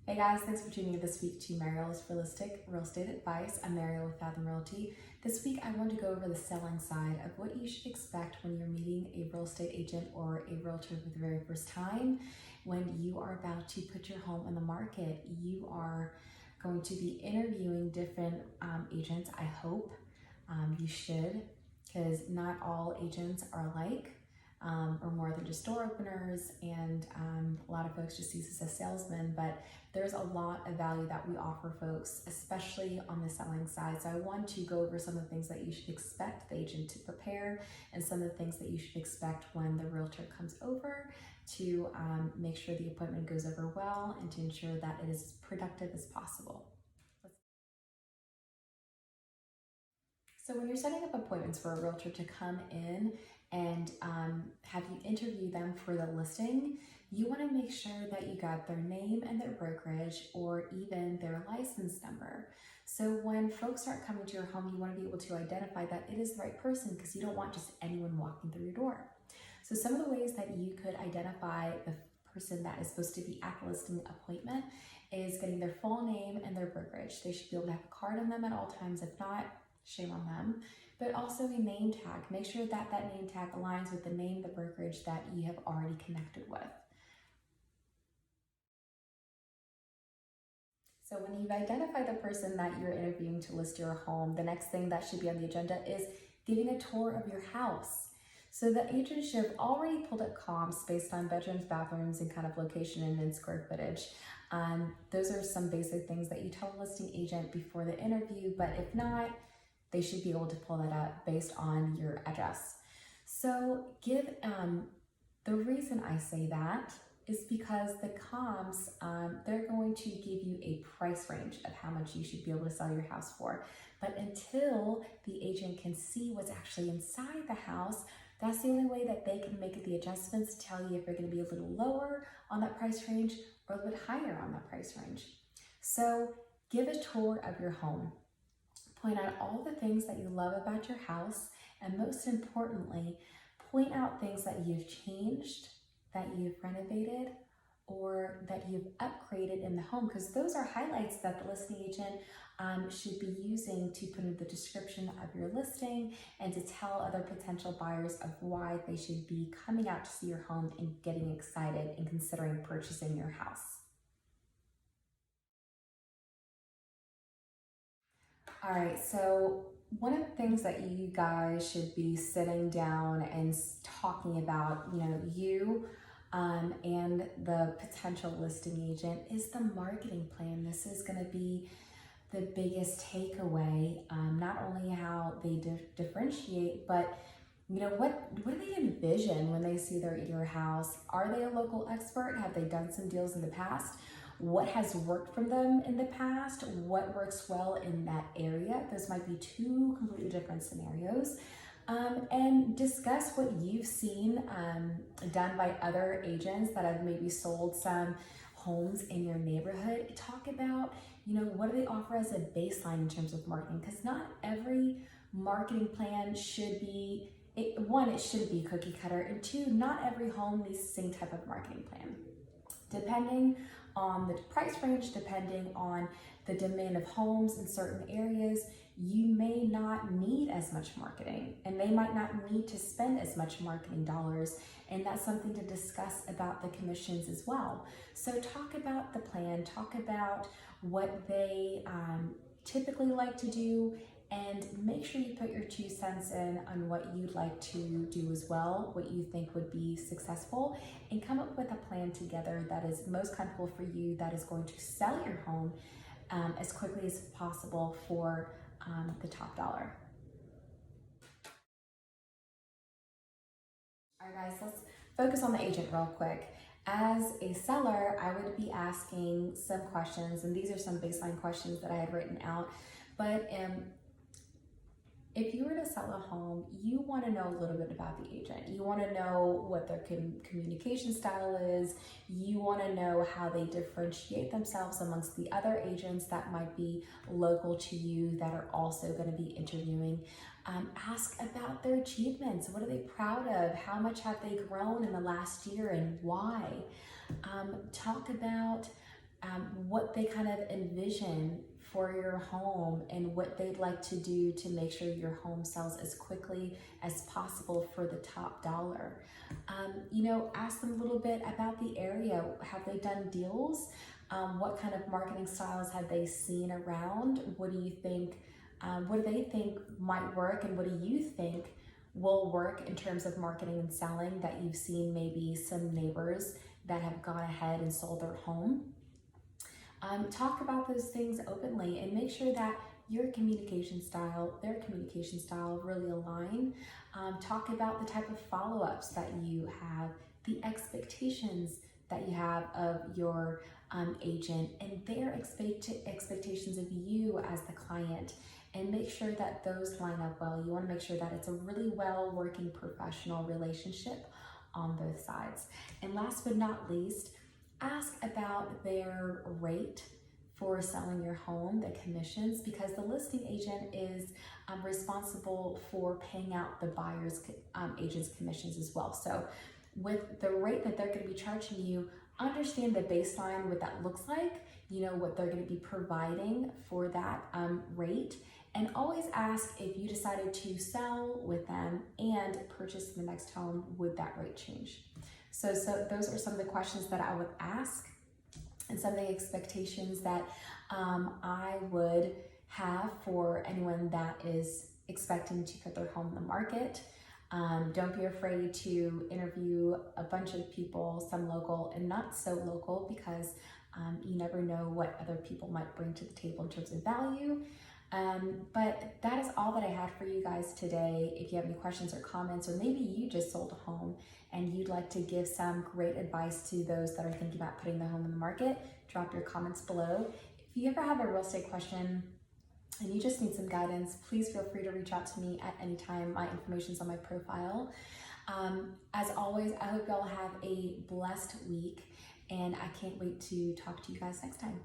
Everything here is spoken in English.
Hey guys, thanks for tuning in this week to Mariel's Realistic Real Estate Advice. I'm Mariel with Fathom Realty. This week I want to go over the selling side of what you should expect when you're meeting a real estate agent or a realtor for the very first time. When you are about to put your home on the market, you are going to be interviewing different agents. I hope you should, because not all agents are alike. Or more than just door openers, and a lot of folks just use this as salesmen, but there's a lot of value that we offer folks, especially on the selling side. So I want to go over some of the things that you should expect the agent to prepare and some of the things that you should expect when the realtor comes over to make sure the appointment goes over well and to ensure that it is as productive as possible. So when you're setting up appointments for a realtor to come in and have you interview them for the listing, you want to make sure that you got their name and their brokerage or even their license number. So when folks start coming to your home, you want to be able to identify that it is the right person, because you don't want just anyone walking through your door. So some of the ways that you could identify the person that is supposed to be at the listing appointment is getting their full name and their brokerage. They should be able to have a card on them at all times. If not, shame on them. But also a name tag. Make sure that that name tag aligns with the name, the brokerage that you have already connected with. So when you've identified the person that you're interviewing to list your home, the next thing that should be on the agenda is giving a tour of your house. So the agent should have already pulled up comps based on bedrooms, bathrooms, and kind of location and then square footage. Those are some basic things that you tell a listing agent before the interview, but if not, they should be able to pull that up based on your address. So the reason I say that is because the comps, they're going to give you a price range of how much you should be able to sell your house for. But until the agent can see what's actually inside the house, that's the only way that they can make the adjustments to tell you if you're going to be a little lower on that price range or a little bit higher on that price range. So give a tour of your home. Point out all the things that you love about your house, and most importantly, point out things that you've changed, that you've renovated, or that you've upgraded in the home, because those are highlights that the listing agent should be using to put in the description of your listing and to tell other potential buyers of why they should be coming out to see your home and getting excited and considering purchasing your house. All right, so one of the things that you guys should be sitting down and talking about, you and the potential listing agent, is the marketing plan. This is going to be the biggest takeaway, not only how they differentiate, but what do they envision when they see your house? Are they a local expert? Have they done some deals in the past? What has worked for them in the past? What works well in that area? Those might be two completely different scenarios. And discuss what you've seen done by other agents that have maybe sold some homes in your neighborhood. Talk about, what do they offer as a baseline in terms of marketing? Because not every marketing plan should be, one, it shouldn't be cookie cutter, and two, not every home needs the same type of marketing plan. Depending on the price range, depending on the demand of homes in certain areas, you may not need as much marketing, and they might not need to spend as much marketing dollars, and that's something to discuss about the commissions as well. So talk about the plan, talk about what they typically like to do, and make sure you put your 2 cents in on what you'd like to do as well, what you think would be successful, and come up with a plan together that is most comfortable for you, that is going to sell your home as quickly as possible for the top dollar. All right, guys, let's focus on the agent real quick. As a seller, I would be asking some questions, and these are some baseline questions that I had written out, but if you were to sell a home, you want to know a little bit about the agent. You want to know what their communication style is. You want to know how they differentiate themselves amongst the other agents that might be local to you that are also going to be interviewing. Ask about their achievements. What are they proud of? How much have they grown in the last year and why? Talk about what they kind of envision for your home and what they'd like to do to make sure your home sells as quickly as possible for the top dollar. Ask them a little bit about the area. Have they done deals? What kind of marketing styles have they seen around? What do you think? What do they think might work, and what do you think will work in terms of marketing and selling that you've seen maybe some neighbors that have gone ahead and sold their home? Talk about those things openly and make sure that your communication style, their communication style really align. Talk about the type of follow-ups that you have, the expectations that you have of your agent, and their expectations of you as the client, and make sure that those line up well. You want to make sure that it's a really well working professional relationship on both sides. And last but not least, ask about their rate for selling your home, the commissions, because the listing agent is responsible for paying out the buyer's agent's commissions as well. So with the rate that they're going to be charging you, understand the baseline, what that looks like, what they're going to be providing for that rate. And always ask, if you decided to sell with them and purchase the next home, would that rate change? So those are some of the questions that I would ask, and some of the expectations that I would have for anyone that is expecting to put their home on the market. Don't be afraid to interview a bunch of people, some local and not so local, because you never know what other people might bring to the table in terms of value. But that is all that I had for you guys today. If you have any questions or comments, or maybe you just sold a home and you'd like to give some great advice to those that are thinking about putting their home in the market, drop your comments below. If you ever have a real estate question and you just need some guidance, please feel free to reach out to me at any time. My information's on my profile. As always, I hope y'all have a blessed week, and I can't wait to talk to you guys next time.